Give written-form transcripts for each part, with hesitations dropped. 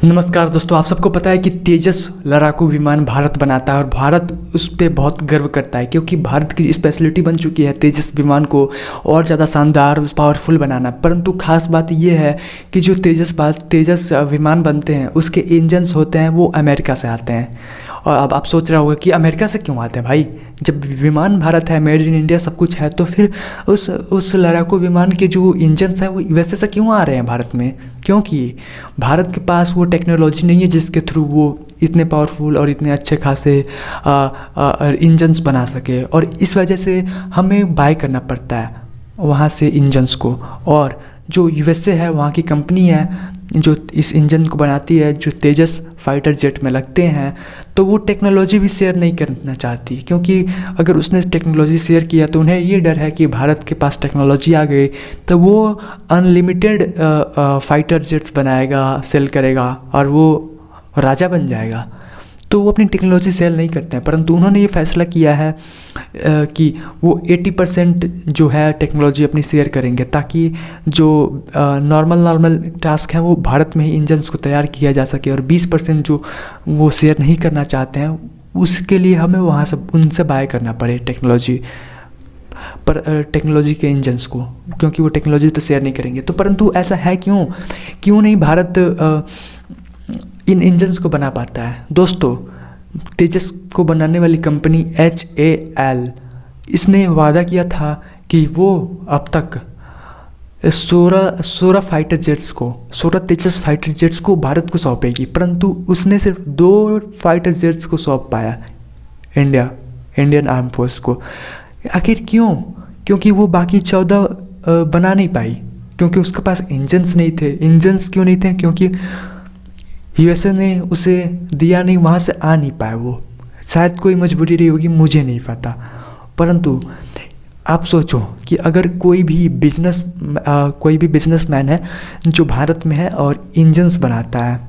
नमस्कार दोस्तों, आप सबको पता है कि तेजस लड़ाकू विमान भारत बनाता है और भारत उस पर बहुत गर्व करता है क्योंकि भारत की स्पेशलिटी बन चुकी है तेजस विमान को और ज़्यादा शानदार पावरफुल बनाना। परंतु खास बात यह है कि जो तेजस विमान बनते हैं उसके इंजन्स होते हैं वो अमेरिका से आते हैं। और अब आप सोच रहे होंगे कि अमेरिका से क्यों आते हैं भाई, जब विमान भारत है, मेड इन इंडिया सब कुछ है, तो फिर उस लड़ाकू विमान के जो इंजन्स हैं वो यूएसए से क्यों आ रहे हैं भारत में? क्योंकि भारत के पास वो टेक्नोलॉजी नहीं है जिसके थ्रू वो इतने पावरफुल और इतने अच्छे खासे इंजन्स बना सके, और इस वजह से हमें बाय करना पड़ता है वहाँ से इंजन्स को। और जो यूएसए है वहाँ की कंपनी है जो इस इंजन को बनाती है, जो तेजस फाइटर जेट में लगते हैं, तो वो टेक्नोलॉजी भी शेयर नहीं करना चाहती, क्योंकि अगर उसने टेक्नोलॉजी शेयर किया तो उन्हें ये डर है कि भारत के पास टेक्नोलॉजी आ गई तो वो अनलिमिटेड फाइटर जेट्स बनाएगा, सेल करेगा और वो राजा बन जाएगा। तो वो अपनी टेक्नोलॉजी सेल नहीं करते हैं, परंतु उन्होंने ये फैसला किया है कि वो 80% जो है टेक्नोलॉजी अपनी शेयर करेंगे, ताकि जो नॉर्मल टास्क हैं वो भारत में ही इंजन्स को तैयार किया जा सके, और 20% जो वो शेयर नहीं करना चाहते हैं उसके लिए हमें वहाँ से उनसे बाय करना पड़े टेक्नोलॉजी के इंजन्स को, क्योंकि वो टेक्नोलॉजी तो शेयर नहीं करेंगे। तो परंतु ऐसा है क्यों नहीं भारत इन इंजन्स को बना पाता है? दोस्तों, तेजस को बनाने वाली कंपनी HAL, इसने वादा किया था कि वो अब तक 16 फाइटर जेट्स को, 16 तेजस फाइटर जेट्स को भारत को सौंपेगी, परंतु उसने सिर्फ 2 फाइटर जेट्स को सौंप पाया इंडियन आर्म फोर्स को। आखिर क्यों? क्योंकि वो बाकी 14 बना नहीं पाई, क्योंकि उसके पास इंजन्स नहीं थे। इंजन्स क्यों नहीं थे? क्योंकि यूएसए ने उसे दिया नहीं, वहाँ से आ नहीं पाया वो। शायद कोई मजबूरी रही होगी, मुझे नहीं पता। परंतु आप सोचो कि अगर कोई भी बिजनेसमैन है जो भारत में है और इंजन्स बनाता है,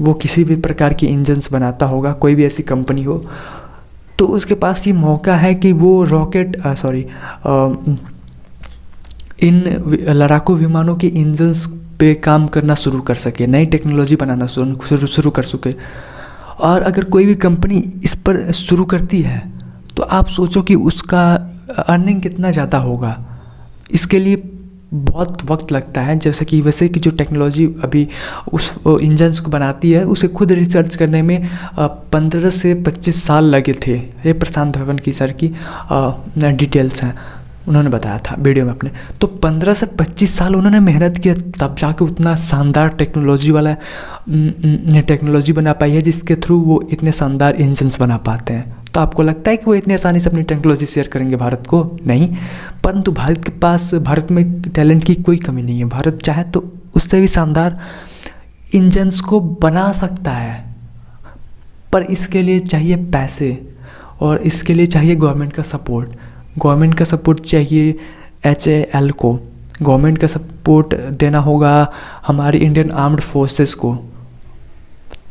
वो किसी भी प्रकार की इंजन्स बनाता होगा, कोई भी ऐसी कंपनी हो, तो उसके पास ये मौका है कि वो इन लड़ाकू विमानों के इंजन्स पे काम करना शुरू कर सके, नई टेक्नोलॉजी बनाना शुरू कर सके। और अगर कोई भी कंपनी इस पर शुरू करती है तो आप सोचो कि उसका अर्निंग कितना ज़्यादा होगा। इसके लिए बहुत वक्त लगता है, जैसे कि वैसे की जो टेक्नोलॉजी अभी उस इंजन्स को बनाती है उसे खुद रिसर्च करने में 15 से 25 साल लगे थे। ये प्रशांत भवन की सर की डिटेल्स हैं, उन्होंने बताया था वीडियो में अपने। तो 15 से 25 साल उन्होंने मेहनत किया, तब जाके उतना शानदार टेक्नोलॉजी बना पाई है जिसके थ्रू वो इतने शानदार इंजन्स बना पाते हैं। तो आपको लगता है कि वो इतनी आसानी से अपनी टेक्नोलॉजी शेयर करेंगे भारत को? नहीं। परंतु भारत में टैलेंट की कोई कमी नहीं है। भारत चाहे तो उससे भी शानदार इंजन्स को बना सकता है, पर इसके लिए चाहिए पैसे और इसके लिए चाहिए गवर्नमेंट का सपोर्ट। गवर्नमेंट का सपोर्ट चाहिए HAL को, गवर्नमेंट का सपोर्ट देना होगा हमारी इंडियन आर्म्ड फोर्सेस को,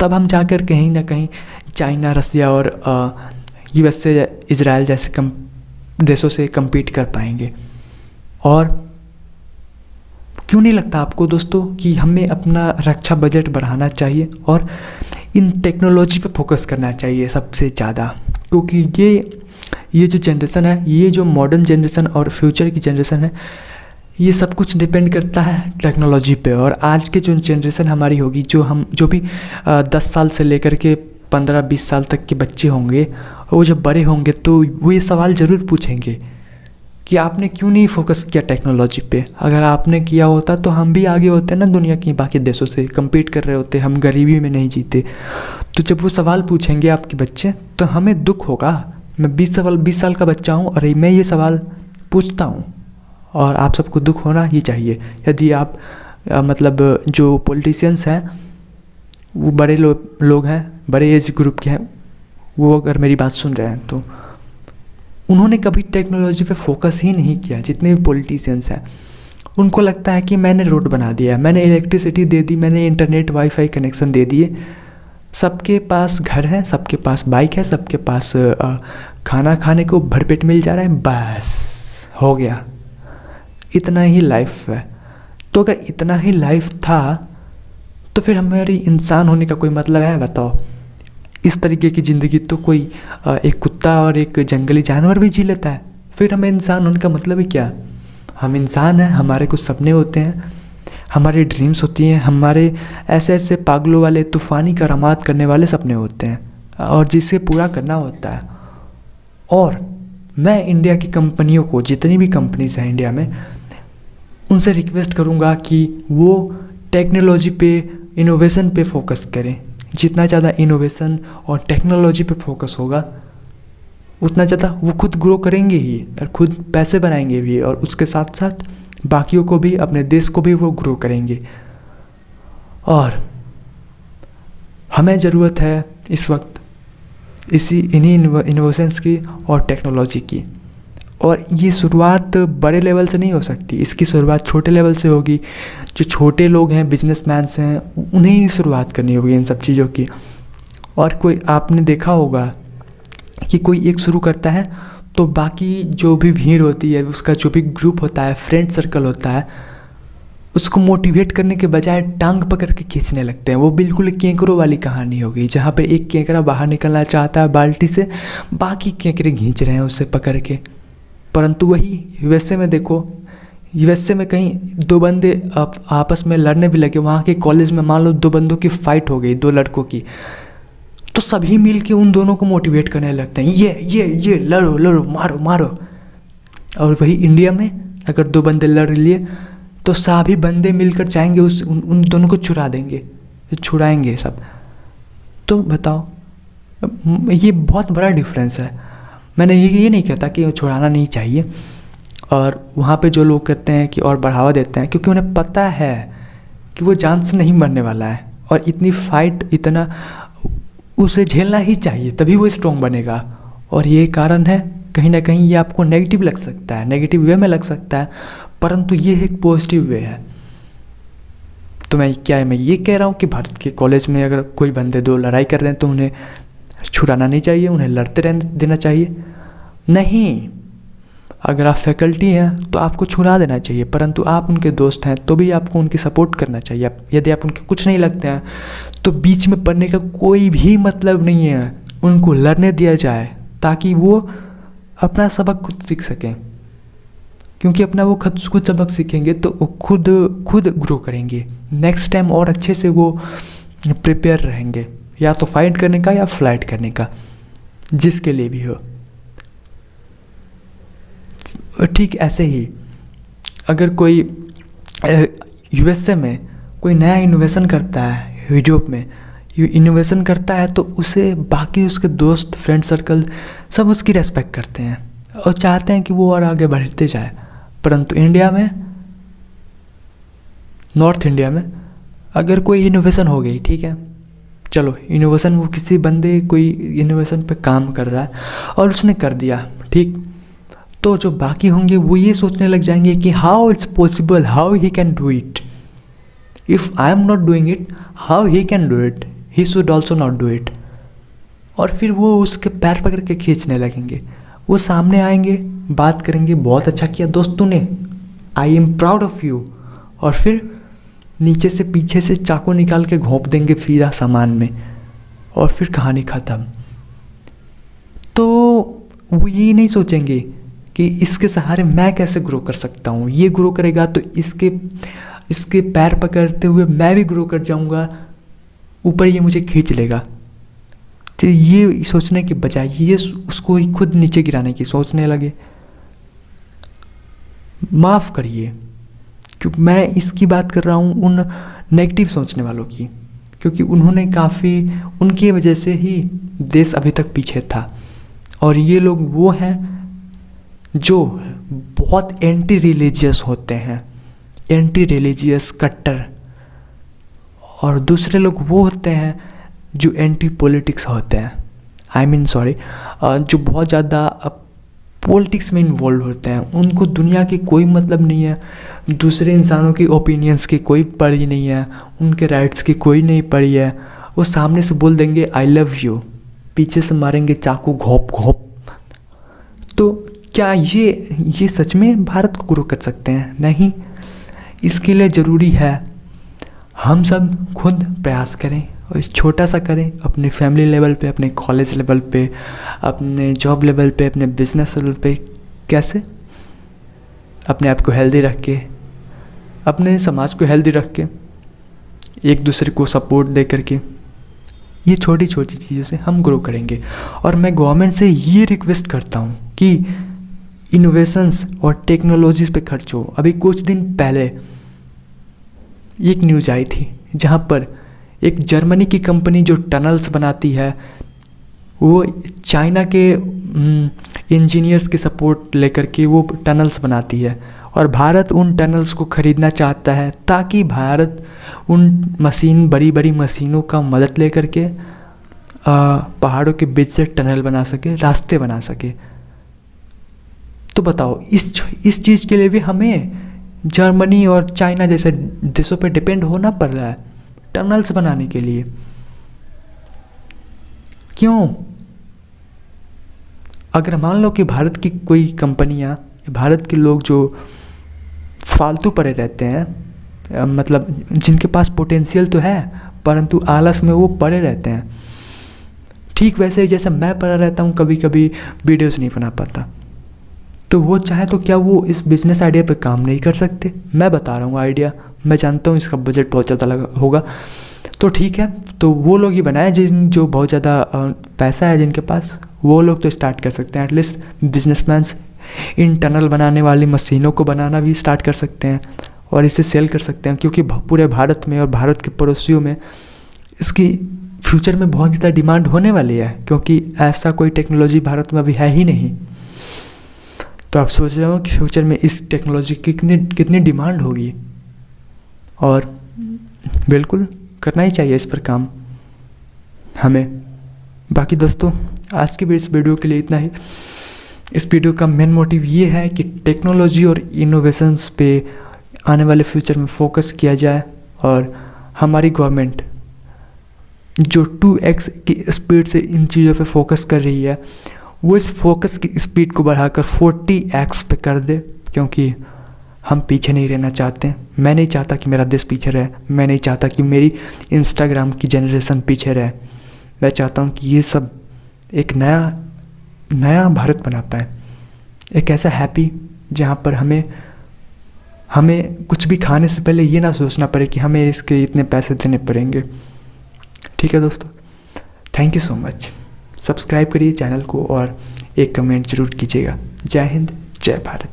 तब हम जाकर कहीं ना कहीं चाइना, रसिया और USA, इजराइल जैसे देशों से कम्पीट कर पाएंगे। और क्यों नहीं लगता आपको दोस्तों कि हमें अपना रक्षा बजट बढ़ाना चाहिए और इन टेक्नोलॉजी पे फोकस करना चाहिए सबसे ज़्यादा? क्योंकि ये जो जनरेशन है, ये जो मॉडर्न जनरेशन और फ्यूचर की जनरेशन है, ये सब कुछ डिपेंड करता है टेक्नोलॉजी पे। और आज के जो जनरेशन हमारी होगी, जो भी 10 साल से लेकर के 15-20 साल तक के बच्चे होंगे, वो जब बड़े होंगे तो वो ये सवाल ज़रूर पूछेंगे कि आपने क्यों नहीं फोकस किया टेक्नोलॉजी पे? अगर आपने किया होता तो हम भी आगे होते ना, दुनिया के बाकी देशों से कम्पीट कर रहे होते, हम गरीबी में नहीं जीते। तो जब वो सवाल पूछेंगे आपके बच्चे तो हमें दुख होगा। मैं 20 साल का बच्चा हूँ और मैं ये सवाल पूछता हूँ, और आप सबको दुख होना ही चाहिए यदि आप मतलब जो पॉलिटिशियंस हैं वो बड़े लोग हैं, बड़े एज ग्रुप के हैं, वो अगर मेरी बात सुन रहे हैं तो उन्होंने कभी टेक्नोलॉजी पे फोकस ही नहीं किया। जितने भी पॉलिटिशियंस हैं उनको लगता है कि मैंने रोड बना दिया, मैंने इलेक्ट्रिसिटी दे दी, मैंने इंटरनेट वाईफाई कनेक्शन दे दिए, सबके पास घर है, सबके पास बाइक है, सबके पास खाना खाने को भरपेट मिल जा रहा है, बस हो गया, इतना ही लाइफ है। तो अगर इतना ही लाइफ था तो फिर हमारी इंसान होने का कोई मतलब है? बताओ। इस तरीके की ज़िंदगी तो कोई एक कुत्ता और एक जंगली जानवर भी जी लेता है। फिर हमें इंसान होने का मतलब ही क्या? हम इंसान हैं, हमारे कुछ सपने होते हैं, हमारी ड्रीम्स होती हैं, हमारे ऐसे ऐसे पागलों वाले तूफ़ानी करामात करने वाले सपने होते हैं और जिसे पूरा करना होता है। और मैं इंडिया की कंपनियों को, जितनी भी कंपनीज़ हैं इंडिया में, उनसे रिक्वेस्ट करूँगा कि वो टेक्नोलॉजी पे, इनोवेशन पे फोकस करें। जितना ज़्यादा इनोवेशन और टेक्नोलॉजी पे फोकस होगा उतना ज़्यादा वो खुद ग्रो करेंगे ही और खुद पैसे बनाएंगे भी, और उसके साथ साथ बाकियों को भी, अपने देश को भी वो ग्रो करेंगे। और हमें ज़रूरत है इस वक्त इन्हीं इनोवेशंस की और टेक्नोलॉजी की। और ये शुरुआत बड़े लेवल से नहीं हो सकती, इसकी शुरुआत छोटे लेवल से होगी। जो छोटे लोग हैं, बिजनेसमैन्स हैं, उन्हें ही शुरुआत करनी होगी इन सब चीज़ों की। और कोई, आपने देखा होगा कि कोई एक शुरू करता है तो बाकी जो भी भीड़ होती है, उसका जो भी ग्रुप होता है, फ्रेंड सर्कल होता है, उसको मोटिवेट करने के बजाय टांग पकड़ के खींचने लगते हैं। वो बिल्कुल केंकरों वाली कहानी हो गई, जहाँ पर एक केंकरा बाहर निकलना चाहता है बाल्टी से, बाकी केंकरे खींच रहे हैं उसे पकड़ के। परंतु वही यूएसए में देखो, यूएसए में कहीं दो बंदे आपस में लड़ने भी लगे, वहाँ के कॉलेज में मान लो दो बंदों की फ़ाइट हो गई, दो लड़कों की, तो सभी मिल के उन दोनों को मोटिवेट करने लगते हैं, ये लड़ो लड़ो, मारो मारो। और वही इंडिया में अगर दो बंदे लड़ लिए तो सभी बंदे मिलकर जाएंगे उन दोनों को छुड़ा देंगे, छुड़ाएंगे सब। तो बताओ, ये बहुत बड़ा डिफरेंस है। मैंने ये नहीं कहता कि छुड़ाना नहीं चाहिए, और वहाँ पे जो लोग कहते हैं कि और बढ़ावा देते हैं, क्योंकि उन्हें पता है कि वो जान से नहीं मरने वाला है, और इतनी फाइट, इतना उसे झेलना ही चाहिए, तभी वो स्ट्रॉन्ग बनेगा। और ये कारण है, कहीं ना कहीं ये आपको नेगेटिव लग सकता है, नेगेटिव वे में लग सकता है, परंतु ये एक पॉजिटिव वे है। तो मैं ये कह रहा हूँ कि भारत के कॉलेज में अगर कोई बंदे दो लड़ाई कर रहे हैं तो उन्हें छुड़ाना नहीं चाहिए, उन्हें लड़ते रहने देना चाहिए। नहीं, अगर आप फैकल्टी हैं तो आपको छुड़ा देना चाहिए, परंतु आप उनके दोस्त हैं तो भी आपको उनकी सपोर्ट करना चाहिए। यदि आप उनके कुछ नहीं लगते हैं तो बीच में पढ़ने का कोई भी मतलब नहीं है, उनको लड़ने दिया जाए ताकि वो अपना सबक खुद सीख सकें। क्योंकि अपना वो खुद सबक सीखेंगे तो वो खुद ग्रो करेंगे, नेक्स्ट टाइम और अच्छे से वो प्रिपेयर रहेंगे, या तो फाइट करने का या फ्लाइट करने का, जिसके लिए भी हो। ठीक ऐसे ही अगर कोई यूएसए में कोई नया इनोवेशन करता है, यूरोप में इनोवेशन करता है, तो उसे बाकी उसके दोस्त, फ्रेंड सर्कल सब उसकी रेस्पेक्ट करते हैं और चाहते हैं कि वो और आगे बढ़ते जाए। परंतु इंडिया में, नॉर्थ इंडिया में अगर कोई इनोवेशन हो गई, ठीक है, चलो इनोवेशन, वो किसी बंदे कोई इनोवेशन पे काम कर रहा है और उसने कर दिया, ठीक, तो जो बाकी होंगे वो ये सोचने लग जाएंगे कि how it's possible, how he can do it, if I am not doing it how he can do it, he should also not do it. और फिर वो उसके पैर पकड़ के खींचने लगेंगे। वो सामने आएंगे, बात करेंगे, बहुत अच्छा किया दोस्त तूने, I am proud of you, और फिर नीचे से पीछे से चाकू निकाल के घोंप देंगे फीरा सामान में, और फिर कहानी ख़त्म। तो वो ये नहीं सोचेंगे कि इसके सहारे मैं कैसे ग्रो कर सकता हूँ, ये ग्रो करेगा तो इसके पैर पकड़ते हुए मैं भी ग्रो कर जाऊँगा, ऊपर ये मुझे खींच लेगा। तो ये सोचने के बजाय ये उसको ही खुद नीचे गिराने की सोचने लगे। माफ़ करिए क्योंकि मैं इसकी बात कर रहा हूँ उन नेगेटिव सोचने वालों की, क्योंकि उन्होंने काफ़ी, उनकी वजह से ही देश अभी तक पीछे था। और ये लोग वो हैं जो बहुत एंटी रिलीजियस होते हैं, एंटी रिलीजियस कट्टर, और दूसरे लोग वो होते हैं जो एंटी पॉलिटिक्स होते हैं, जो बहुत ज़्यादा पॉलिटिक्स में इन्वॉल्व होते हैं। उनको दुनिया की कोई मतलब नहीं है, दूसरे इंसानों की ओपिनियंस की कोई पड़ी नहीं है, उनके राइट्स की कोई नहीं पड़ी है। वो सामने से बोल देंगे आई लव यू, पीछे से मारेंगे चाकू घोप घोप। तो क्या ये सच में भारत को ग्रो कर सकते हैं? नहीं। इसके लिए ज़रूरी है हम सब खुद प्रयास करें और इस छोटा सा करें, अपने फैमिली लेवल पे, अपने कॉलेज लेवल पे, अपने जॉब लेवल पे, अपने बिजनेस लेवल पे। कैसे? अपने आप को हेल्दी रख के, अपने समाज को हेल्दी रख के, एक दूसरे को सपोर्ट दे करके, ये छोटी छोटी चीज़ों से हम ग्रो करेंगे। और मैं गवर्नमेंट से ये रिक्वेस्ट करता हूँ कि इनोवेशंस और टेक्नोलॉजीज़ पे खर्च हो। अभी कुछ दिन पहले एक न्यूज़ आई थी जहाँ पर एक जर्मनी की कंपनी जो टनल्स बनाती है, वो चाइना के इंजीनियर्स के सपोर्ट लेकर के वो टनल्स बनाती है, और भारत उन टनल्स को ख़रीदना चाहता है ताकि भारत उन बड़ी बड़ी मशीनों का मदद लेकर के पहाड़ों के बीच से टनल बना सके, रास्ते बना सके। तो बताओ, इस चीज़ के लिए भी हमें जर्मनी और चाइना जैसे देशों पे डिपेंड होना पड़ रहा है टनल्स बनाने के लिए। क्यों? अगर मान लो कि भारत की कोई कंपनियां, भारत के लोग जो फालतू पड़े रहते हैं, मतलब जिनके पास पोटेंशियल तो है परंतु आलस में वो पड़े रहते हैं, ठीक वैसे ही जैसे मैं पड़ा रहता हूँ, कभी कभी वीडियोस नहीं बना पाता, तो वो चाहे तो क्या वो इस बिज़नेस आइडिया पे काम नहीं कर सकते? मैं बता रहा हूँ आइडिया, मैं जानता हूँ इसका बजट बहुत ज़्यादा लगा होगा, तो ठीक है, तो वो लोग ही बनाए जो बहुत ज़्यादा पैसा है जिनके पास, वो लोग तो स्टार्ट कर सकते हैं। एटलीस्ट बिजनेसमैन्स इन टनल बनाने वाली मशीनों को बनाना भी स्टार्ट कर सकते हैं और इसे सेल कर सकते हैं, क्योंकि पूरे भारत में और भारत के पड़ोसियों में इसकी फ्यूचर में बहुत ज़्यादा डिमांड होने वाली है, क्योंकि ऐसा कोई टेक्नोलॉजी भारत में अभी है ही नहीं। तो आप सोच रहे हो कि फ्यूचर में इस टेक्नोलॉजी की कितनी डिमांड होगी, और बिल्कुल करना ही चाहिए इस पर काम हमें। बाकी दोस्तों, आज के इस वीडियो के लिए इतना ही। इस वीडियो का मेन मोटिव ये है कि टेक्नोलॉजी और इनोवेशंस पे आने वाले फ्यूचर में फोकस किया जाए, और हमारी गवर्नमेंट जो 2x की स्पीड से इन चीज़ों पे फोकस कर रही है, वो इस फोकस की स्पीड को बढ़ाकर 40x पे कर दे, क्योंकि हम पीछे नहीं रहना चाहते। मैं नहीं चाहता कि मेरा देश पीछे रहे, मैं नहीं चाहता कि मेरी इंस्टाग्राम की जनरेशन पीछे रहे। मैं चाहता हूँ कि ये सब एक नया भारत बना पाए, एक ऐसा हैप्पी जहाँ पर हमें कुछ भी खाने से पहले ये ना सोचना पड़े कि हमें इसके इतने पैसे देने पड़ेंगे। ठीक है दोस्तों, thank you so much. Subscribe करिए चैनल को और एक कमेंट ज़रूर कीजिएगा। जय हिंद, जय भारत।